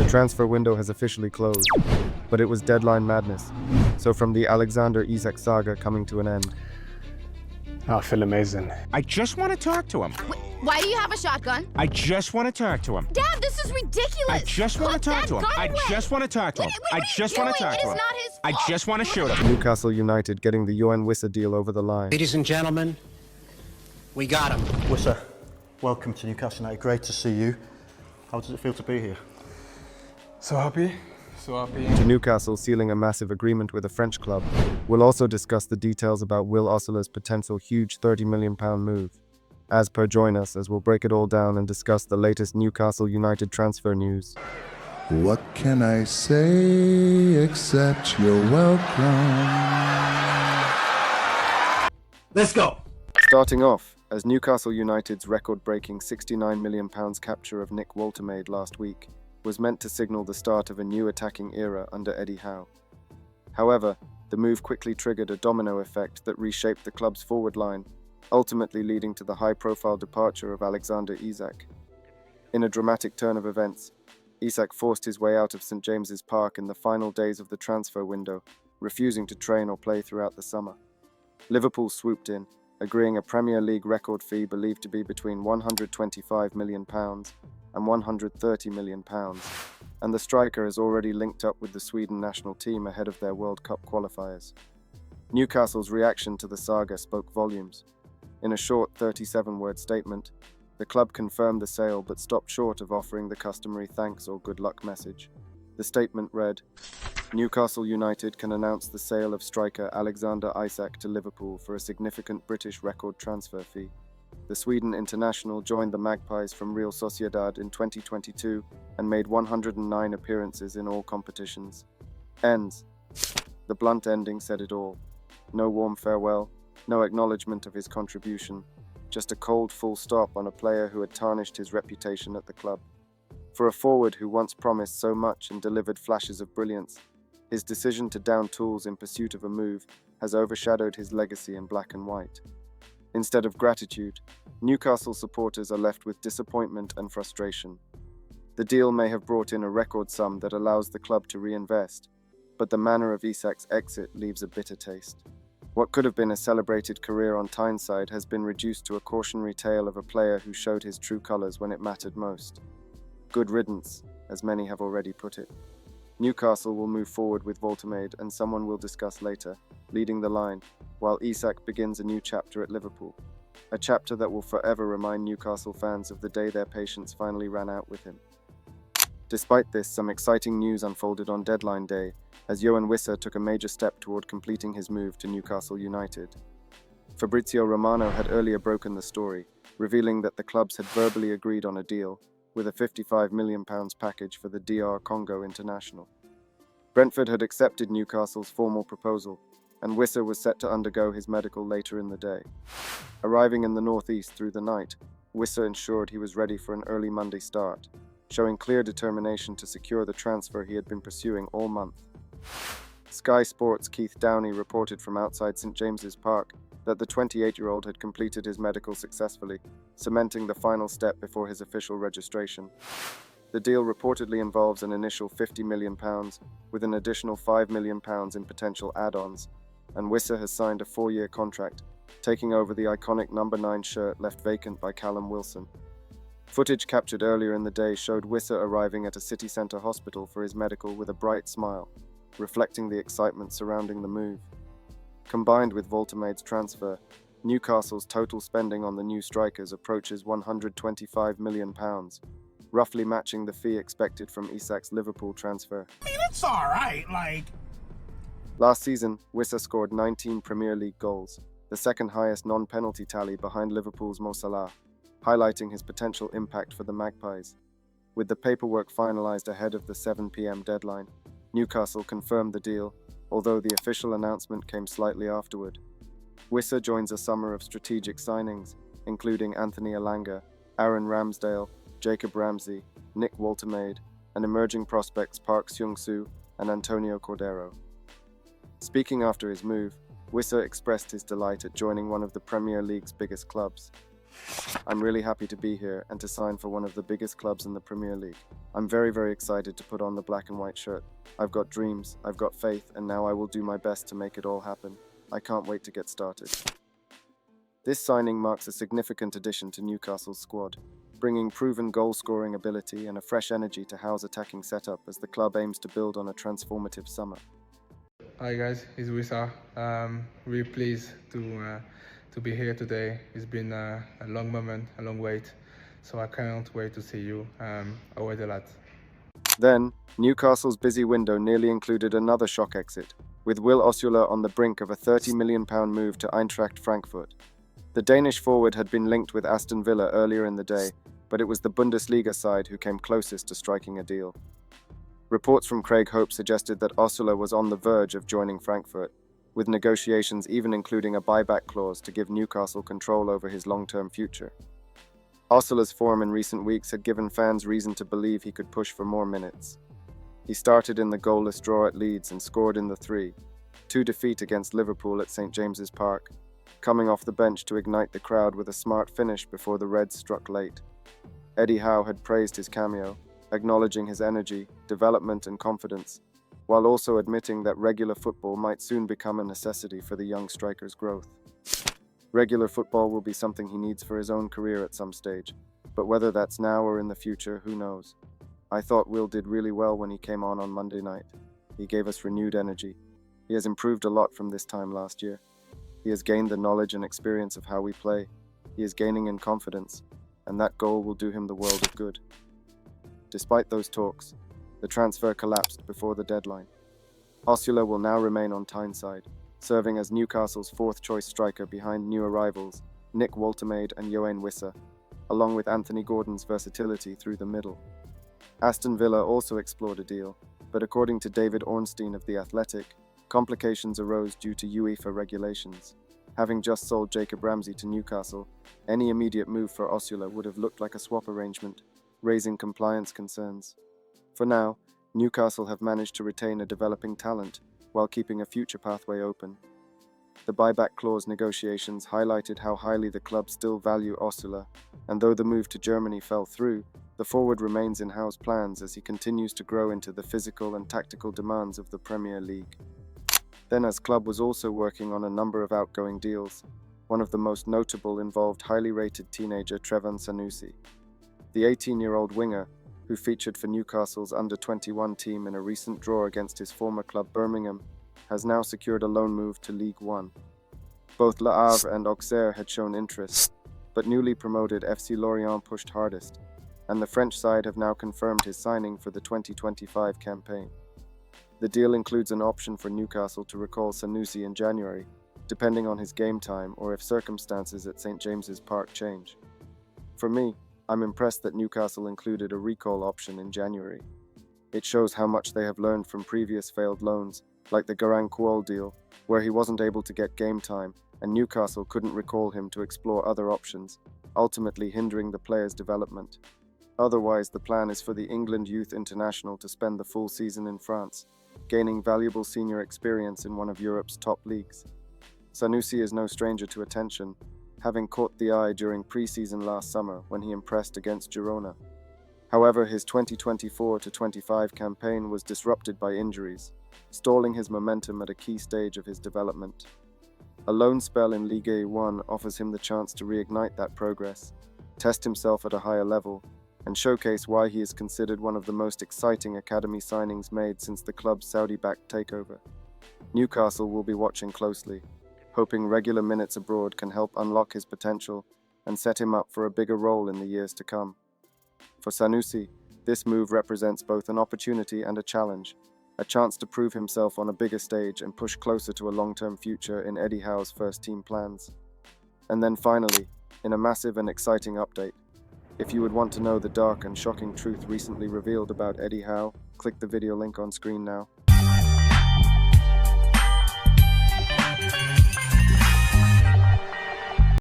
transfer window has officially closed, but it was deadline madness. So from the Alexander Isak saga coming to an end. I feel amazing. I just want to talk to him. Why do you have a shotgun? I just want to talk to him. Dad, this is ridiculous. I just want to talk to him. I just want to talk to him. I just want to talk to him. I just want to shoot him. Newcastle United getting the Yoane Wissa deal over the line. Ladies and gentlemen, we got him. Wissa, welcome to Newcastle United. Great to see you. How does it feel to be here? So happy. So happy. To Newcastle sealing a massive agreement with a French club. We'll also discuss the details about Will Ossola's potential huge £30 million move. As per, join us as we'll break it all down and discuss the latest Newcastle United transfer news. What can I say except you're welcome? Let's go. Starting off, as Newcastle United's record-breaking £69 million capture of Nick Woltemade last week was meant to signal the start of a new attacking era under Eddie Howe. However, the move quickly triggered a domino effect that reshaped the club's forward line, ultimately leading to the high-profile departure of Alexander Isak. In a dramatic turn of events, Isak forced his way out of St James's Park in the final days of the transfer window, refusing to train or play throughout the summer. Liverpool swooped in, agreeing a Premier League record fee believed to be between £125 million and £130 million, and the striker has already linked up with the Sweden national team ahead of their World Cup qualifiers. Newcastle's reaction to the saga spoke volumes. In a short 37-word statement, the club confirmed the sale but stopped short of offering the customary thanks or good luck message. The statement read, Newcastle United can announce the sale of striker Alexander Isak to Liverpool for a significant British record transfer fee. The Sweden international joined the Magpies from Real Sociedad in 2022 and made 109 appearances in all competitions. Ends. The blunt ending said it all. No warm farewell, no acknowledgement of his contribution, just a cold full stop on a player who had tarnished his reputation at the club. For a forward who once promised so much and delivered flashes of brilliance, his decision to down tools in pursuit of a move has overshadowed his legacy in black and white. Instead of gratitude, Newcastle supporters are left with disappointment and frustration. The deal may have brought in a record sum that allows the club to reinvest, but the manner of Isak's exit leaves a bitter taste. What could have been a celebrated career on Tyneside has been reduced to a cautionary tale of a player who showed his true colours when it mattered most. Good riddance, as many have already put it. Newcastle will move forward with Woltemade, and someone we'll discuss later, leading the line, while Isak begins a new chapter at Liverpool. A chapter that will forever remind Newcastle fans of the day their patience finally ran out with him. Despite this, some exciting news unfolded on deadline day, as Yoane Wissa took a major step toward completing his move to Newcastle United. Fabrizio Romano had earlier broken the story, revealing that the clubs had verbally agreed on a deal, with a £55 million package for the DR Congo international. Brentford had accepted Newcastle's formal proposal, and Wissa was set to undergo his medical later in the day. Arriving in the northeast through the night, Wissa ensured he was ready for an early Monday start, showing clear determination to secure the transfer he had been pursuing all month. Sky Sports' Keith Downie reported from outside St James's Park that the 28-year-old had completed his medical successfully, cementing the final step before his official registration. The deal reportedly involves an initial £50 million, with an additional £5 million in potential add-ons, and Wissa has signed a 4-year contract, taking over the iconic number 9 shirt left vacant by Callum Wilson. Footage captured earlier in the day showed Wissa arriving at a city centre hospital for his medical with a bright smile, reflecting the excitement surrounding the move. Combined with Woltemade's transfer, Newcastle's total spending on the new strikers approaches £125 million, roughly matching the fee expected from Isak's Liverpool transfer. It's alright, Last season, Wissa scored 19 Premier League goals, the second highest non-penalty tally behind Liverpool's Mo Salah, highlighting his potential impact for the Magpies. With the paperwork finalised ahead of the 7 p.m. deadline, Newcastle confirmed the deal, although the official announcement came slightly afterward. Wissa joins a summer of strategic signings, including Anthony Elanga, Aaron Ramsdale, Jacob Ramsey, Nick Woltemade, and emerging prospects Park Seung-soo and Antonio Cordero. Speaking after his move, Wissa expressed his delight at joining one of the Premier League's biggest clubs. I'm really happy to be here and to sign for one of the biggest clubs in the Premier League. I'm very, very excited to put on the black and white shirt. I've got dreams, I've got faith, and now I will do my best to make it all happen. I can't wait to get started. This signing marks a significant addition to Newcastle's squad, bringing proven goal-scoring ability and a fresh energy to Howe's attacking setup as the club aims to build on a transformative summer. Hi guys, it's Wissa. Really pleased to be here today. It's been a long moment, a long wait, so I can't wait to see you. I wait a lot. Then, Newcastle's busy window nearly included another shock exit, with Will Osula on the brink of a £30 million move to Eintracht Frankfurt. The Danish forward had been linked with Aston Villa earlier in the day, but it was the Bundesliga side who came closest to striking a deal. Reports from Craig Hope suggested that Osula was on the verge of joining Frankfurt, with negotiations even including a buyback clause to give Newcastle control over his long-term future. Osula's form in recent weeks had given fans reason to believe he could push for more minutes. He started in the goalless draw at Leeds and scored in the 3-2 defeat against Liverpool at St James's Park, coming off the bench to ignite the crowd with a smart finish before the Reds struck late. Eddie Howe had praised his cameo, acknowledging his energy, development and confidence, while also admitting that regular football might soon become a necessity for the young striker's growth. Regular football will be something he needs for his own career at some stage, but whether that's now or in the future, who knows? I thought Will did really well when he came on Monday night. He gave us renewed energy. He has improved a lot from this time last year. He has gained the knowledge and experience of how we play. He is gaining in confidence, and that goal will do him the world of good. Despite those talks, the transfer collapsed before the deadline. Osula will now remain on Tyneside, serving as Newcastle's fourth-choice striker behind new arrivals Nick Woltemade and Yoane Wissa, along with Anthony Gordon's versatility through the middle. Aston Villa also explored a deal, but according to David Ornstein of The Athletic, complications arose due to UEFA regulations. Having just sold Jacob Ramsey to Newcastle, any immediate move for Osula would have looked like a swap arrangement, raising compliance concerns. For now, Newcastle have managed to retain a developing talent while keeping a future pathway open. The buyback clause negotiations highlighted how highly the club still value Osula, and though the move to Germany fell through, the forward remains in Howe's plans as he continues to grow into the physical and tactical demands of the Premier League. Then, as club was also working on a number of outgoing deals, one of the most notable involved highly rated teenager Trevon Sanusi. The 18-year-old winger, who featured for Newcastle's under-21 team in a recent draw against his former club Birmingham, has now secured a loan move to League One. Both Le Havre and Auxerre had shown interest, but newly promoted FC Lorient pushed hardest, and the French side have now confirmed his signing for the 2025 campaign. The deal includes an option for Newcastle to recall Sanusi in January, depending on his game time or if circumstances at St James's Park change. For me, I'm impressed that Newcastle included a recall option in January. It shows how much they have learned from previous failed loans, like the Garang Kuol deal, where he wasn't able to get game time and Newcastle couldn't recall him to explore other options, ultimately hindering the player's development. Otherwise, the plan is for the England youth international to spend the full season in France, gaining valuable senior experience in one of Europe's top leagues. Sanusi is no stranger to attention, having caught the eye during pre-season last summer when he impressed against Girona. However, his 2024-25 campaign was disrupted by injuries, stalling his momentum at a key stage of his development. A loan spell in Ligue 1 offers him the chance to reignite that progress, test himself at a higher level, and showcase why he is considered one of the most exciting academy signings made since the club's Saudi-backed takeover. Newcastle will be watching closely, hoping regular minutes abroad can help unlock his potential and set him up for a bigger role in the years to come. For Sanusi, this move represents both an opportunity and a challenge, a chance to prove himself on a bigger stage and push closer to a long-term future in Eddie Howe's first-team plans. And then finally, in a massive and exciting update, if you would want to know the dark and shocking truth recently revealed about Eddie Howe, click the video link on screen now.